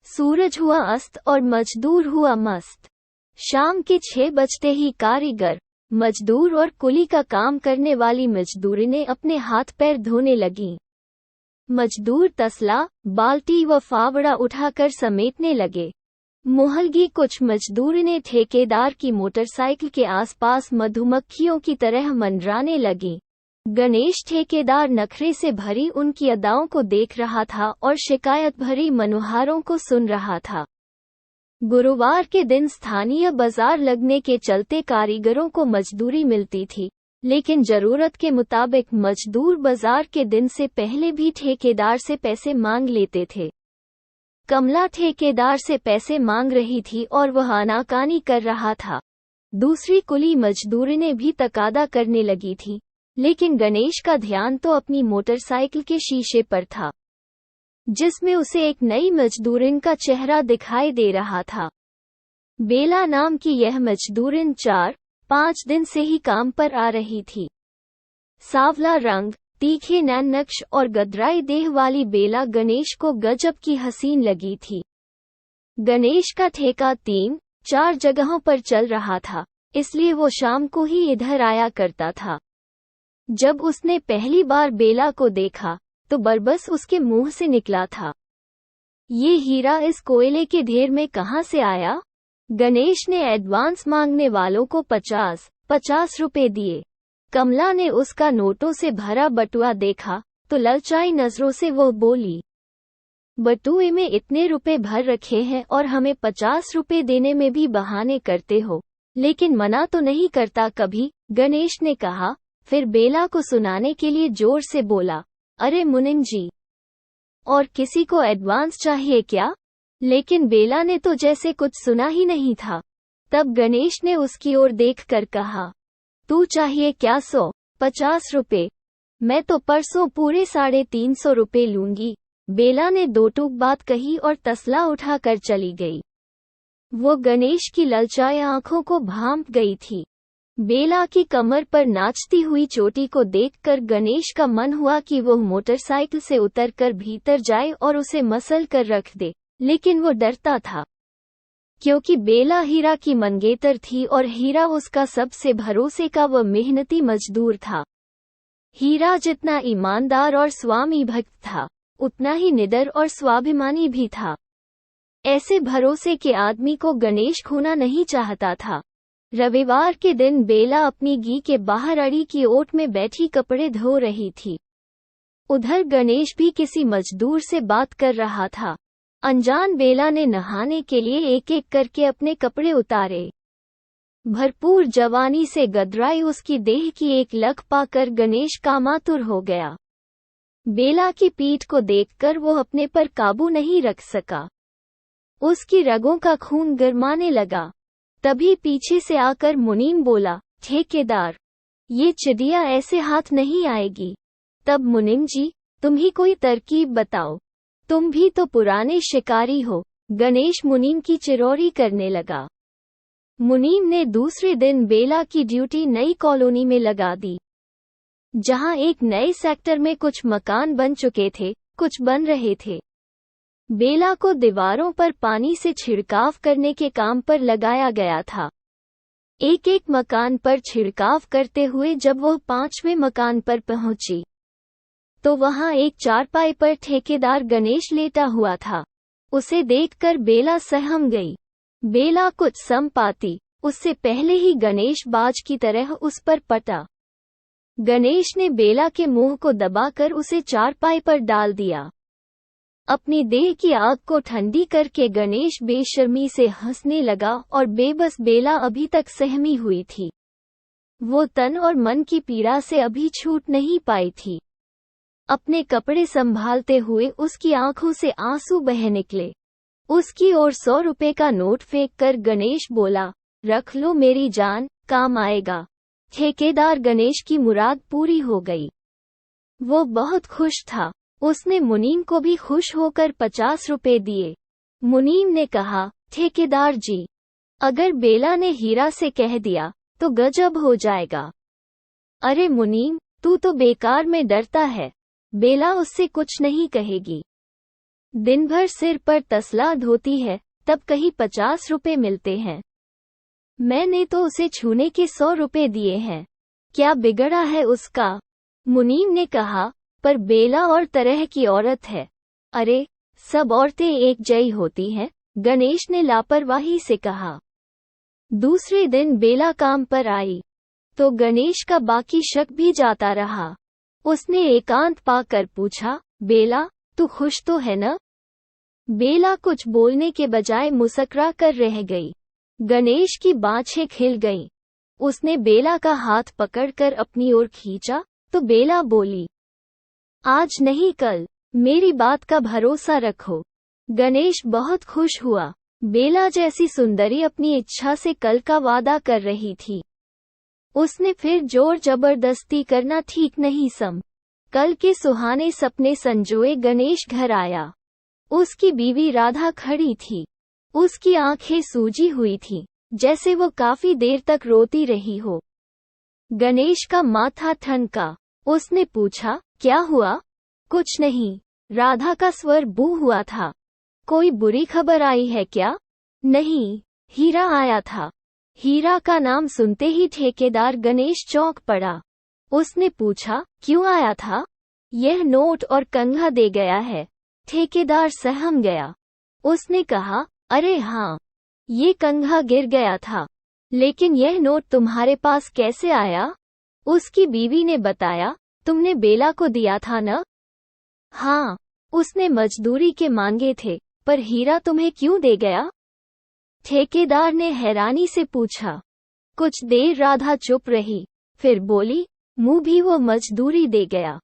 सूरज हुआ अस्त और मजदूर हुआ मस्त। शाम के 6 बजते ही कारीगर, मजदूर और कुली का काम करने वाली मजदूरिनें अपने हाथ पैर धोने लगीं। मजदूर तसला, बाल्टी व फावड़ा उठाकर समेटने लगे। मुहलगी कुछ मजदूरिनें ठेकेदार की मोटरसाइकिल के आसपास मधुमक्खियों की तरह मंडराने लगीं। गणेश ठेकेदार नखरे से भरी उनकी अदाओं को देख रहा था और शिकायत भरी मनुहारों को सुन रहा था। गुरुवार के दिन स्थानीय बाजार लगने के चलते कारीगरों को मजदूरी मिलती थी, लेकिन जरूरत के मुताबिक मजदूर बाजार के दिन से पहले भी ठेकेदार से पैसे मांग लेते थे। कमला ठेकेदार से पैसे मांग रही थी और वह आनाकानी कर रहा था। दूसरी कुली मजदूरिनें भी तकादा करने लगी थी, लेकिन गणेश का ध्यान तो अपनी मोटरसाइकिल के शीशे पर था, जिसमें उसे एक नई मजदूरिन का चेहरा दिखाई दे रहा था। बेला नाम की यह मजदूरिन 4-5 दिन से ही काम पर आ रही थी। सांवला रंग, तीखे नैन नक्श और गदराई देह वाली बेला गणेश को गजब की हसीन लगी थी। गणेश का ठेका 3-4 जगहों पर चल रहा था, इसलिए वो शाम को ही इधर आया करता था। जब उसने पहली बार बेला को देखा तो बरबस उसके मुंह से निकला था, ये हीरा इस कोयले के ढेर में कहाँ से आया? गणेश ने एडवांस मांगने वालों को 50-50 रुपए दिए। कमला ने उसका नोटों से भरा बटुआ देखा तो ललचाई नजरों से वो बोली, बटुए में इतने रुपए भर रखे हैं और हमें 50 रुपए देने में भी बहाने करते हो, लेकिन मना तो नहीं करता कभी? गणेश ने कहा, फिर बेला को सुनाने के लिए जोर से बोला, अरे मुनिम जी, और किसी को एडवांस चाहिए क्या? लेकिन बेला ने तो जैसे कुछ सुना ही नहीं था। तब गणेश ने उसकी ओर देखकर कहा, तू चाहिए क्या? 150 रुपए? मैं तो परसों पूरे 350 रुपए लूंगी। बेला ने दो टूक बात कही और तसला उठाकर चली गई। वो गणेश की ललचाए आंखों को भांप गई थी। बेला की कमर पर नाचती हुई चोटी को देखकर गणेश का मन हुआ कि वह मोटरसाइकिल से उतरकर भीतर जाए और उसे मसल कर रख दे, लेकिन वो डरता था, क्योंकि बेला हीरा की मंगेतर थी और हीरा उसका सबसे भरोसे का व मेहनती मजदूर था। हीरा जितना ईमानदार और स्वामी भक्त था, उतना ही निडर और स्वाभिमानी भी था। ऐसे भरोसे के आदमी को गणेश खोना नहीं चाहता था। रविवार के दिन बेला अपनी गी के बाहर अड़ी की ओट में बैठी कपड़े धो रही थी। उधर गणेश भी किसी मजदूर से बात कर रहा था। अनजान बेला ने नहाने के लिए एक एक करके अपने कपड़े उतारे। भरपूर जवानी से गदराई उसकी देह की एक लक पाकर गणेश कामातुर हो गया। बेला की पीठ को देखकर वो अपने पर काबू नहीं रख सका। उसकी रगों का खून गरमाने लगा। तभी पीछे से आकर मुनीम बोला, ठेकेदार, ये चिड़िया ऐसे हाथ नहीं आएगी। तब मुनीम जी, तुम ही कोई तरकीब बताओ, तुम भी तो पुराने शिकारी हो। गणेश मुनीम की चिरौरी करने लगा। मुनीम ने दूसरे दिन बेला की ड्यूटी नई कॉलोनी में लगा दी, जहां एक नए सेक्टर में कुछ मकान बन चुके थे, कुछ बन रहे थे। बेला को दीवारों पर पानी से छिड़काव करने के काम पर लगाया गया था। एक एक मकान पर छिड़काव करते हुए जब वो 5वें मकान पर पहुंची, तो वहां एक चारपाई पर ठेकेदार गणेश लेटा हुआ था। उसे देखकर बेला सहम गई। बेला कुछ सम पाती उससे पहले ही गणेश बाज की तरह उस पर पटा। गणेश ने बेला के मुंह को दबाकर उसे चारपाई पर डाल दिया। अपनी देह की आग को ठंडी करके गणेश बेशर्मी से हंसने लगा और बेबस बेला अभी तक सहमी हुई थी। वो तन और मन की पीड़ा से अभी छूट नहीं पाई थी। अपने कपड़े संभालते हुए उसकी आंखों से आंसू बह निकले। उसकी ओर 100 रुपए का नोट फेंककर गणेश बोला, रख लो मेरी जान, काम आएगा। ठेकेदार गणेश की मुराद पूरी हो गई। वो बहुत खुश था। उसने मुनीम को भी खुश होकर 50 रुपए दिए। मुनीम ने कहा, ठेकेदार जी, अगर बेला ने हीरा से कह दिया तो गजब हो जाएगा। अरे मुनीम, तू तो बेकार में डरता है, बेला उससे कुछ नहीं कहेगी। दिन भर सिर पर तसला धोती है, तब कहीं 50 रुपए मिलते हैं। मैंने तो उसे छूने के 100 रुपए दिए हैं, क्या बिगड़ा है उसका? मुनीम ने कहा, पर बेला और तरह की औरत है। अरे, सब औरतें एक जई होती हैं, गणेश ने लापरवाही से कहा। दूसरे दिन बेला काम पर आई, तो गणेश का बाकी शक भी जाता रहा। उसने एकांत पाकर पूछा, बेला, तू खुश तो है न? बेला कुछ बोलने के बजाय मुस्कुरा कर रह गई। गणेश की बाँछें खिल गईं। उसने बेला का हाथ पकड़कर अपनी ओर खींचा, तो बेला बोली, आज नहीं कल, मेरी बात का भरोसा रखो। गणेश बहुत खुश हुआ। बेला जैसी सुंदरी अपनी इच्छा से कल का वादा कर रही थी। उसने फिर जोर जबरदस्ती करना ठीक नहीं सम। कल के सुहाने सपने संजोए गणेश घर आया। उसकी बीवी राधा खड़ी थी। उसकी आंखें सूजी हुई थीं, जैसे वो काफी देर तक रोती रही हो। गणेश का माथा ठनका। उसने पूछा, क्या हुआ? कुछ नहीं, राधा का स्वर बूँ हुआ था। कोई बुरी खबर आई है क्या? नहीं, हीरा आया था। हीरा का नाम सुनते ही ठेकेदार गणेश चौंक पड़ा। उसने पूछा, क्यों आया था? यह नोट और कंघा दे गया है। ठेकेदार सहम गया। उसने कहा, अरे हाँ, ये कंघा गिर गया था, लेकिन यह नोट तुम्हारे पास कैसे आया? उसकी बीवी ने बताया, तुमने बेला को दिया था न? हाँ, उसने मजदूरी के मांगे थे, पर हीरा तुम्हें क्यों दे गया? ठेकेदार ने हैरानी से पूछा। कुछ देर राधा चुप रही, फिर बोली, मुँह भी वो मजदूरी दे गया।